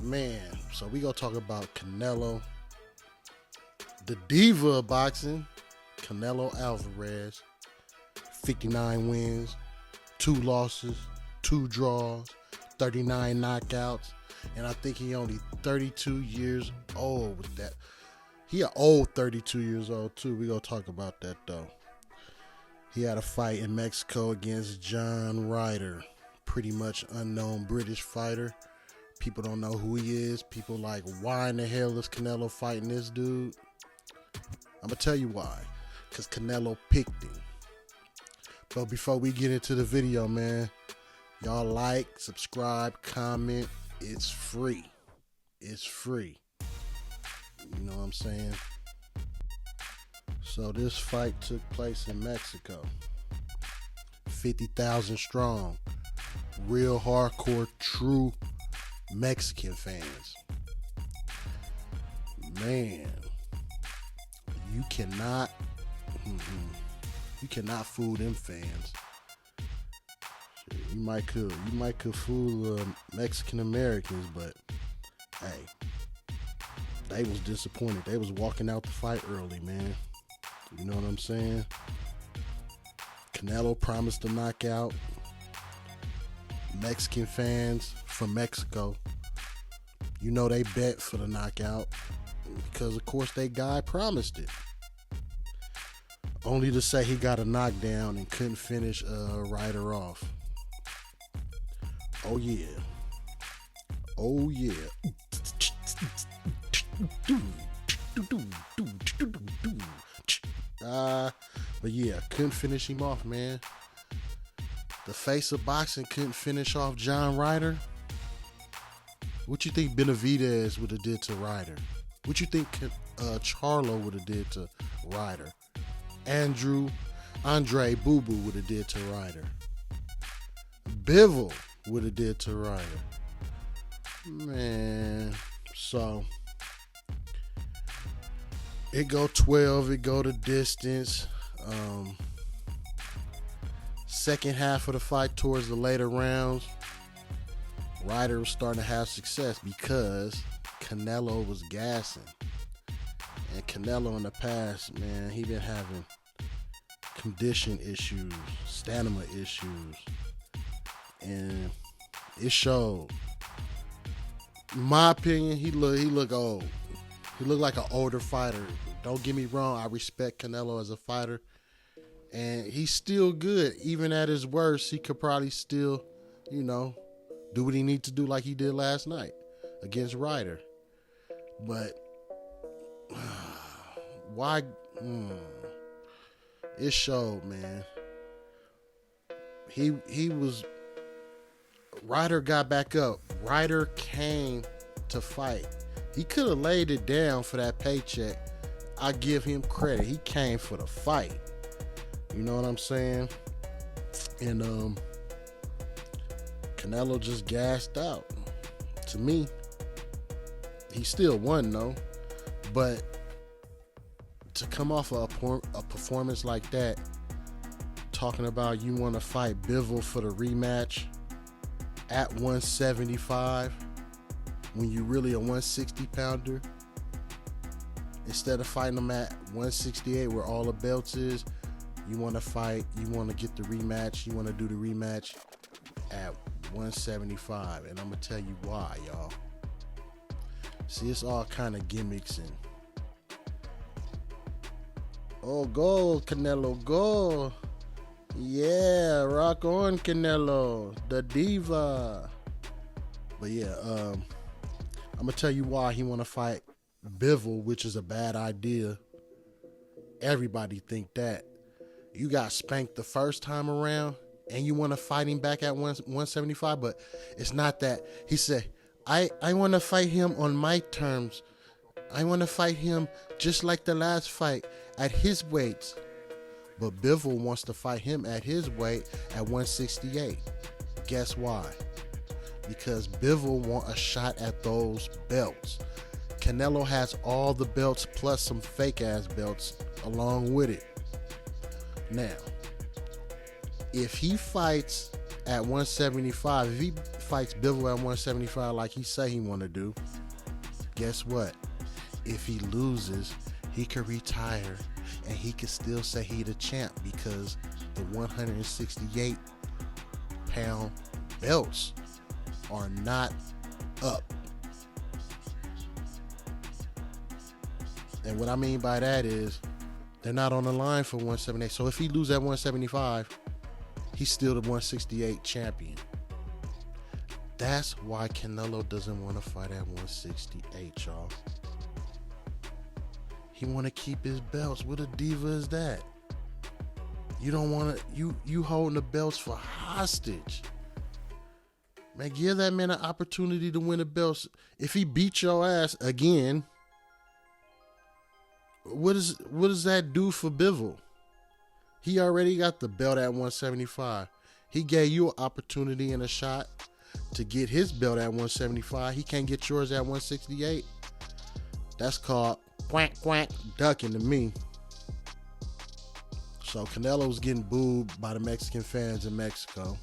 Man, so we gonna talk about Canelo, the Diva of boxing, Canelo Alvarez. 59 wins, 2 losses, 2 draws, 39 knockouts, and I think he only 32 years old with that. He an old 32 years old too. We gonna talk about that though. He had a fight in Mexico against John Ryder, pretty much unknown British fighter. People don't know who he is. People like, why in the hell is Canelo fighting this dude? I'm gonna tell you why. Because Canelo picked him. But before we get into the video, man, y'all like, subscribe, comment. It's free. It's free. You know what I'm saying? So this fight took place in Mexico. 50,000 strong. Real hardcore, true Mexican fans. Man, you cannot fool them fans. Shit, you might could fool Mexican Americans, but hey, they was disappointed. They was walking out the fight early, man. You know what I'm saying? Canelo promised a knockout. Mexican fans from Mexico, you know, they bet for the knockout because, of course, they guy promised it. Only to say he got a knockdown and couldn't finish Ryder off. Oh yeah. Oh yeah. But yeah, couldn't finish him off, man. The face of boxing couldn't finish off John Ryder. What you think Benavidez would have did to Ryder? What you think Charlo would have did to Ryder? Andre Boo Boo would have did to Ryder. Bivol would have did to Ryder. Man, so it go 12. It go to distance. Second half of the fight, towards the later rounds, Ryder was starting to have success because Canelo was gassing. And Canelo in the past, man, he been having condition issues, stamina issues, and it showed. In my opinion, he look old. He looked like an older fighter. Don't get me wrong, I respect Canelo as a fighter. And he's still good. Even at his worst, he could probably still, you know, do what he needs to do like he did last night against Ryder. But why? It showed, man. He was. Ryder got back up. Ryder came to fight. He could have laid it down for that paycheck. I give him credit. He came for the fight. You know what I'm saying? And Canelo just gassed out. To me, he still won though. But to come off a performance like that, talking about you want to fight Bivol for the rematch at 175 when you really a 160 pounder, instead of fighting him at 168 where all the belts is. You want to fight, you want to get the rematch, you want to do the rematch at 175. And I'm going to tell you why, y'all. See, it's all kind of gimmicks and... Oh, go, Canelo, go. Yeah, rock on, Canelo, the Diva. But yeah, I'm going to tell you why he want to fight Bivol, which is a bad idea. Everybody think that. You got spanked the first time around and you want to fight him back at 175, but it's not that. He said, I want to fight him on my terms. I want to fight him just like the last fight at his weights. But Bivol wants to fight him at his weight at 168. Guess why? Because Bivol want a shot at those belts. Canelo has all the belts plus some fake ass belts along with it. Now, if he fights at 175, if he fights Bivol at 175 like he say he want to do, guess what? If he loses, he could retire and he could still say he the champ because the 168-pound belts are not up. And what I mean by that is they're not on the line for 178. So if he loses at 175, he's still the 168 champion. That's why Canelo doesn't want to fight at 168, y'all. He want to keep his belts. What a diva is that? You don't want to, you holding the belts for hostage. Man, give that man an opportunity to win the belts. If he beat your ass again, what does that do for Bivol? He already got the belt at 175. He gave you an opportunity and a shot to get his belt at 175. He can't get yours at 168. That's called quack quack ducking to me. So Canelo was getting booed by the Mexican fans in Mexico.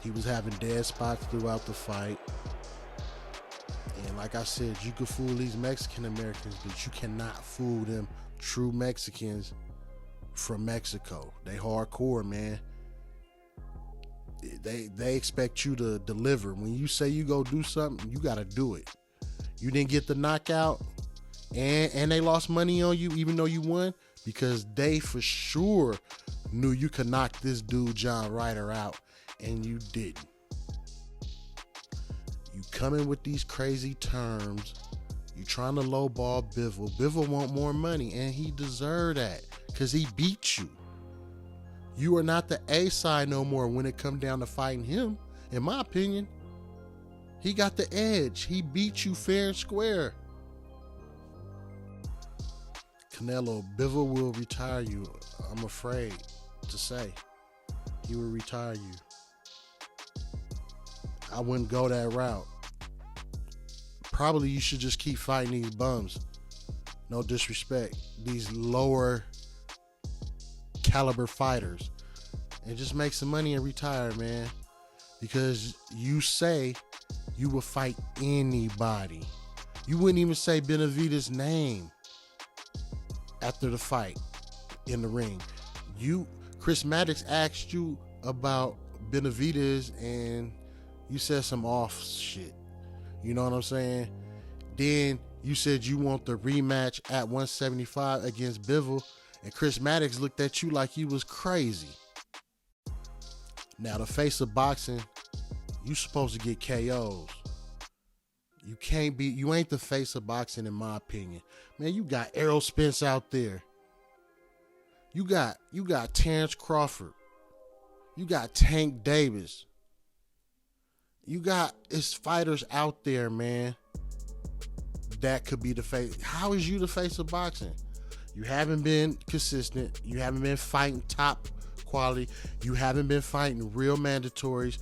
He was having dead spots throughout the fight. And like I said, you could fool these Mexican Americans, but you cannot fool them true Mexicans from Mexico. They hardcore, man. They expect you to deliver. When you say you go do something, you got to do it. You didn't get the knockout, and they lost money on you even though you won, because they for sure knew you could knock this dude John Ryder out, and you didn't. You come in with these crazy terms. You trying to lowball Bivol. Bivol want more money, and he deserved that because he beat you. You are not the A side no more when it come down to fighting him. In my opinion, he got the edge. He beat you fair and square. Canelo, Bivol will retire you. I'm afraid to say he will retire you. I wouldn't go that route. Probably you should just keep fighting these bums. No disrespect. These lower caliber fighters. And just make some money and retire, man. Because you say you will fight anybody. You wouldn't even say Benavidez' name after the fight in the ring. Chris Maddox asked you about Benavidez and you said some off shit. You know what I'm saying? Then you said you want the rematch at 175 against Bivol, and Chris Maddox looked at you like you was crazy. Now, the face of boxing, you supposed to get KOs. You ain't the face of boxing in my opinion. Man, you got Errol Spence out there. You got Terrence Crawford. You got Tank Davis. You got fighters out there, man, that could be the face. How is you the face of boxing? You haven't been consistent. You haven't been fighting top quality. You haven't been fighting real mandatories.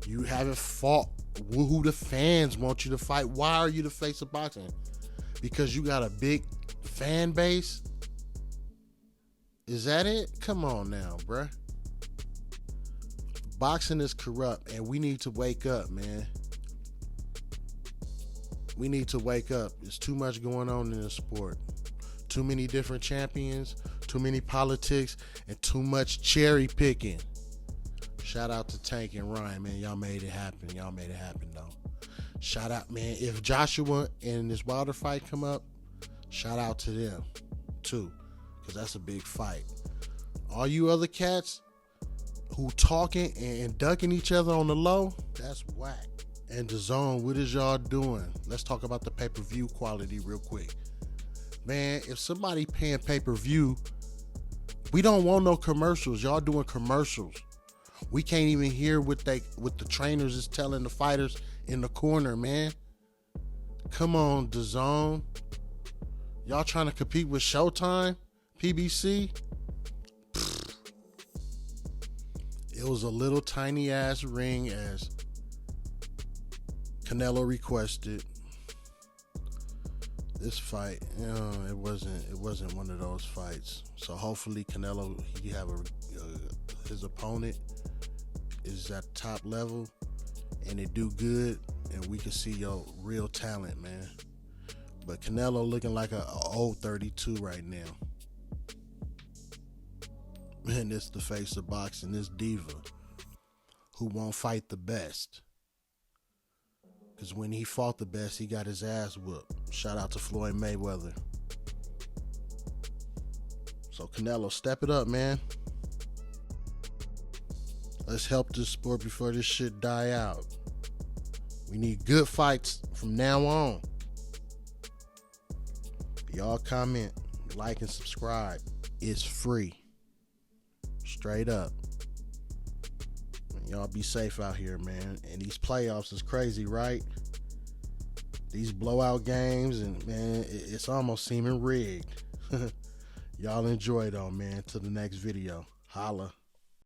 You haven't fought who the fans want you to fight. Why are you the face of boxing? Because you got a big fan base? Is that it? Come on now, bruh. Boxing is corrupt, and we need to wake up, man. We need to wake up. There's too much going on in the sport. Too many different champions, too many politics, and too much cherry picking. Shout out to Tank and Ryan, man. Y'all made it happen. Y'all made it happen, though. Shout out, man. If Joshua and this Wilder fight come up, shout out to them, too, because that's a big fight. All you other cats who talking and ducking each other on the low, that's whack. And DAZN, what is y'all doing? Let's talk about the pay-per-view quality real quick. Man, if somebody paying pay-per-view, we don't want no commercials. Y'all doing commercials. We can't even hear what the trainers is telling the fighters in the corner, man. Come on, DAZN. Y'all trying to compete with Showtime, PBC? It was a little tiny ass ring as Canelo requested. This fight, it wasn't one of those fights. So hopefully Canelo, he have his opponent is at the top level and it do good, and we can see your real talent, man. But Canelo looking like a old 32 right now. Man, this the face of boxing, this diva who won't fight the best. Because when he fought the best, he got his ass whooped. Shout out to Floyd Mayweather. So Canelo, step it up, man. Let's help this sport before this shit die out. We need good fights from now on. Y'all comment, like, and subscribe. It's free. Straight up. Y'all be safe out here, man. And these playoffs is crazy, right? These blowout games, and man, it's almost seeming rigged. Y'all enjoy though, man. Till the next video. Holla.